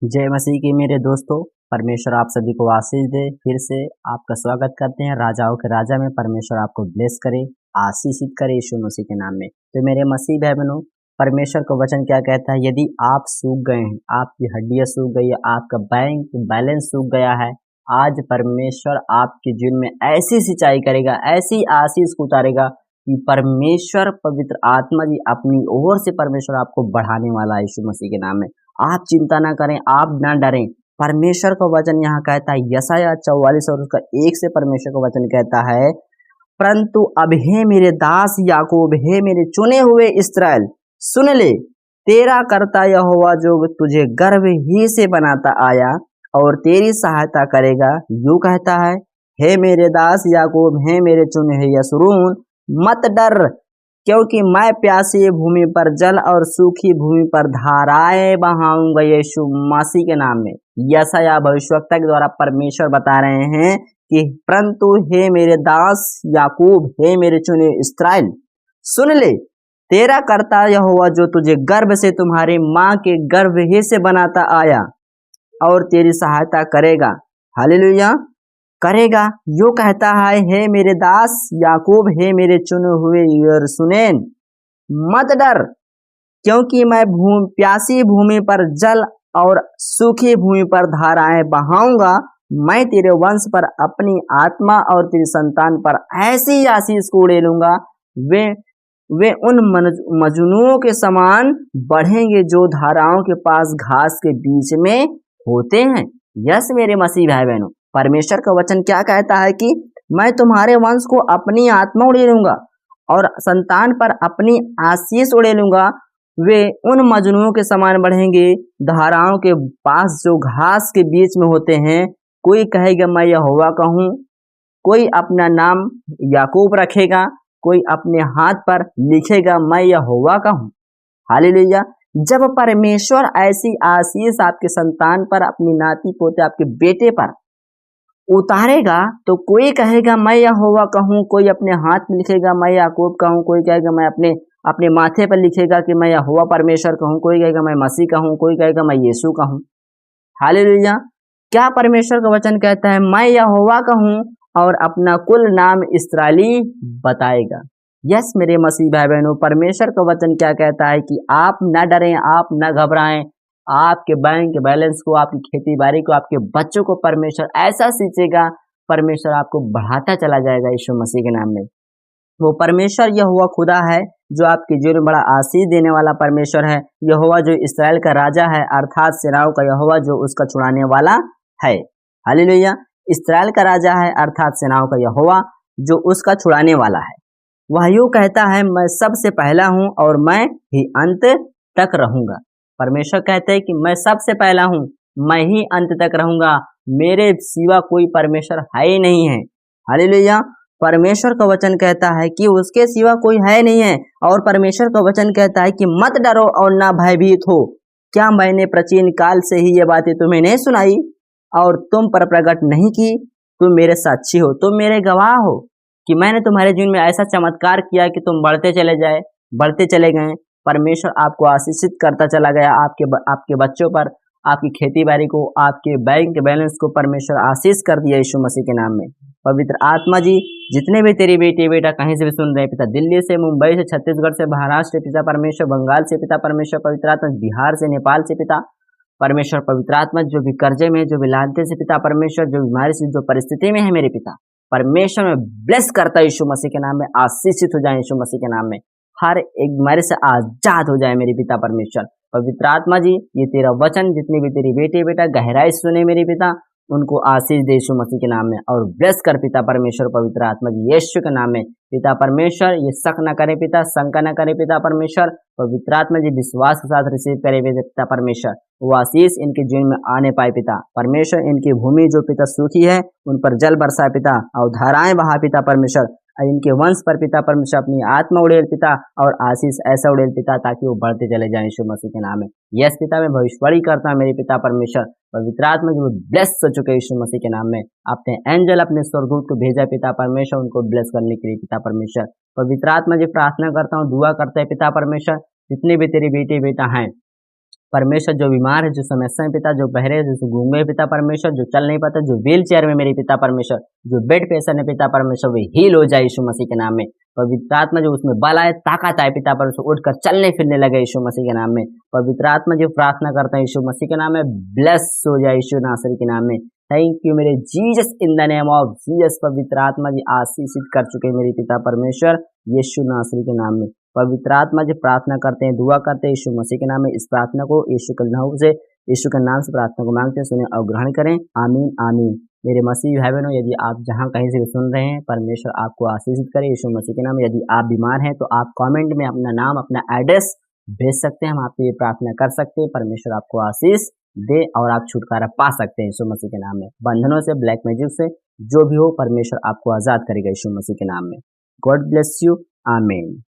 जय मसीह की मेरे दोस्तों। परमेश्वर आप सभी को आशीष दे। फिर से आपका स्वागत करते हैं राजाओं के राजा में। परमेश्वर आपको ब्लेस करे, आशीषित करे यीशु मसीह के नाम में। तो मेरे मसीह भाई बहनों, परमेश्वर का वचन क्या कहता है? यदि आप सूख गए हैं, आपकी हड्डियां सूख गई है, आपका बैंक बैलेंस सूख गया है, आज परमेश्वर आपके जीवन में ऐसी सिंचाई करेगा, ऐसी आशीष को उतारेगा कि परमेश्वर पवित्र आत्मा जी अपनी ओर से परमेश्वर आपको बढ़ाने वाला है यीशु मसीह के नाम में। आप चिंता ना करें, आप ना डरें। परमेश्वर का वचन यहाँ कहता है, यशायाह 44 और उसका 1 से परमेश्वर का वचन कहता है, परंतु अब हे मेरे दास याकूब, हे मेरे चुने हुए इस्राएल, सुन ले, तेरा कर्ता यहोवा जो तुझे गर्भ ही से बनाता आया और तेरी सहायता करेगा, यूं कहता है, हे मेरे दास याकूब, हे मेरे चुने हुए यशरून, मत डर, क्योंकि मैं प्यासी भूमि पर जल और सूखी भूमि पर धाराएं बहाऊंगा यीशु मसीह के नाम में। यशायाह भविष्यवक्ता के द्वारा परमेश्वर बता रहे हैं कि परंतु हे मेरे दास याकूब, हे मेरे चुने इस्राएल, सुन ले, तेरा कर्ता यहोवा जो तुझे गर्भ से, तुम्हारी माँ के गर्भ ही से बनाता आया और तेरी सहायता करेगा। हालेलुया, करेगा। यो कहता है, हे मेरे दास याकूब, हे मेरे चुने हुए यरूशलेम, मत डर, क्योंकि मैं प्यासी भूमि पर जल और सूखी भूमि पर धाराएं बहाऊंगा। मैं तेरे वंश पर अपनी आत्मा और तेरी संतान पर ऐसी आशीष को उड़ेलूंगा, वे उन मजनुओं के समान बढ़ेंगे जो धाराओं के पास घास के बीच में होते हैं। यस मेरे मसीह भाई बहनों, परमेश्वर का वचन क्या कहता है कि मैं तुम्हारे वंश को अपनी आत्मा उड़ेलूंगा और संतान पर अपनी आशीष उड़ेलूंगा। वे उन मजनुओं के समान बढ़ेंगे, धाराओं के पास जो घास के बीच में होते हैं। कोई कहेगा मैं यहोवा का हूँ, कोई अपना नाम याकूब रखेगा, कोई अपने हाथ पर लिखेगा मैं यहोवा का हूँ। हालेलुया। जब परमेश्वर ऐसी आशीष आपके संतान पर, अपनी नाती पोते, आपके बेटे पर उतारेगा, तो कोई कहेगा मैं यहोवा का हूँ, कोई अपने हाथ में लिखेगा मैं याकूब का हूँ, कोई कहेगा मैं अपने माथे पर लिखेगा कि मैं यहोवा परमेश्वर का हूँ, कोई कहेगा मैं मसीह का हूँ, कोई कहेगा मैं यीशु का हूँ। हालेलुया। क्या परमेश्वर का वचन कहता है? मैं यहोवा का हूँ और अपना कुल नाम इस्राएली बताएगा। यस मेरे मसीह भाई बहनों, परमेश्वर का वचन क्या कहता है कि आप न डरें, आप न घबराएं। आपके बैंक बैलेंस को, आपकी खेती बाड़ी को, आपके बच्चों को परमेश्वर ऐसा सींचेगा, परमेश्वर आपको बढ़ाता चला जाएगा यीशु मसीह के नाम में। वो परमेश्वर यहोवा खुदा है जो आपके जीवन में बड़ा आशीष देने वाला परमेश्वर है। यहोवा जो इस्राएल का राजा है, अर्थात सेनाओं का यहोवा जो उसका छुड़ाने वाला है। हालेलुया। इस्राएल का राजा है अर्थात सेनाओं का यहोवा जो उसका छुड़ाने वाला है। वह यूं कहता है, मैं सबसे पहला हूं और मैं ही अंत तक रहूंगा। परमेश्वर कहते हैं कि मैं सबसे पहला हूं, मैं ही अंत तक रहूंगा, मेरे सिवा कोई परमेश्वर है ही नहीं है। हालेलुया। परमेश्वर का वचन कहता है कि उसके सिवा कोई है नहीं है। और परमेश्वर का वचन कहता है कि मत डरो और ना भयभीत हो। क्या मैंने प्राचीन काल से ही ये बातें तुम्हें नहीं सुनाई और तुम पर प्रकट नहीं की? तुम मेरे साक्षी हो, तुम मेरे गवाह हो कि मैंने तुम्हारे जीवन में ऐसा चमत्कार किया कि तुम बढ़ते चले गए। परमेश्वर आपको आशीषित करता चला गया, आपके बच्चों पर, आपकी खेती बाड़ी को, आपके बैंक बैलेंस को परमेश्वर आशीष कर दिया यीशु मसीह के नाम में। पवित्र आत्मा जी, जितने भी तेरी बेटी बेटा कहीं से भी सुन रहे हैं पिता, दिल्ली से, मुंबई से, छत्तीसगढ़ से, महाराष्ट्र से पिता परमेश्वर, बंगाल से पिता परमेश्वर, पवित्र आत्मा बिहार से, नेपाल से पिता परमेश्वर, पवित्र आत्मा जो भी कर्जे में, जो भी लानते से पिता परमेश्वर, जो बीमारी से, जो परिस्थिति में है मेरे पिता परमेश्वर, में ब्लेस करता यीशु मसीह के नाम में, आशीषित हो जाए यीशु मसीह के नाम में, हर एक बीमारी से आजाद हो जाए मेरे पिता परमेश्वर। पवित्र आत्मा जी, ये तेरा वचन जितने भी तेरी बेटे बेटा गहराई सुने मेरे पिता, उनको आशीष दे यीशु मसीह के नाम में और ब्लेस कर पिता परमेश्वर। पवित्र आत्मा जी यीशु के नाम में पिता परमेश्वर, ये शक न करे पिता, शंका न करे पिता परमेश्वर। पवित्र आत्मा जी विश्वास के साथ रिसीव करे पिता परमेश्वर, वो आशीष इनके जीवन में आने पाए पिता परमेश्वर। इनकी भूमि जो पिता सूखी है उन पर जल बरसाए पिता और धाराएं बहा पिता परमेश्वर। इनके वंश पर पिता परमेश्वर अपनी आत्मा उड़ेल पिता और आशीष ऐसा उड़ेल पिता ताकि वो बढ़ते चले जाए यीशु मसीह के नाम में। यस पिता, मैं भविष्यवाणी करता हूँ मेरे पिता परमेश्वर। पवित्र आत्मा जो ब्लेस हो चुके यीशु मसीह के नाम में, अपने एंजल, अपने स्वर्गदूत को भेजा पिता परमेश्वर, उनको ब्लेस करने के लिए पिता परमेश्वर। पवित्र आत्मा जी प्रार्थना करता हूँ, दुआ करता है पिता परमेश्वर, जितने भी तेरे बेटे बेटा हैं परमेश्वर जो बीमार है, जो समस्या में पिता, जो बहरे है, जो गूंगे है पिता परमेश्वर, जो चल नहीं पाता, जो व्हील चेयर में मेरे पिता परमेश्वर, जो बेड पेशेंट है पिता परमेश्वर, वे हील हो जाए यीशु मसीह के नाम में। पवित्र आत्मा जो उसमें बल आए, ताकत आए पिता परमेश्वर, उठकर चलने फिरने लगे यीशु मसीह के नाम में। पवित्र आत्मा जो प्रार्थना करते हैं यीशु मसीह के नाम में, ब्लेस हो जाए यीशु नासरी के नाम में। थैंक यू मेरे Jesus, in the name of Jesus. पवित्र आत्मा जी आशीषित कर चुके मेरे पिता परमेश्वर यीशु नासरी के नाम में। पवित्र आत्मा जी प्रार्थना करते हैं, दुआ करते हैं यीशु मसीह के नाम में। इस प्रार्थना को यीशु के नाम से, यीशु के नाम से प्रार्थना को मांगते हैं, सुने और ग्रहण करें। आमीन आमीन। मेरे मसीह भाई बहनों, यदि आप जहां कहीं से भी सुन रहे हैं, परमेश्वर आपको आशीषित करे यीशु मसीह के नाम में। यदि आप बीमार हैं तो आप कमेंट में अपना नाम, अपना एड्रेस भेज सकते हैं, हम आपके लिए प्रार्थना कर सकते हैं। परमेश्वर आपको आशीष दे और आप छुटकारा पा सकते हैं यीशु मसीह के नाम में। बंधनों से, ब्लैक मैजिक से, जो भी हो, परमेश्वर आपको आजाद करेगा यीशु मसीह के नाम में। God bless you. आमीन।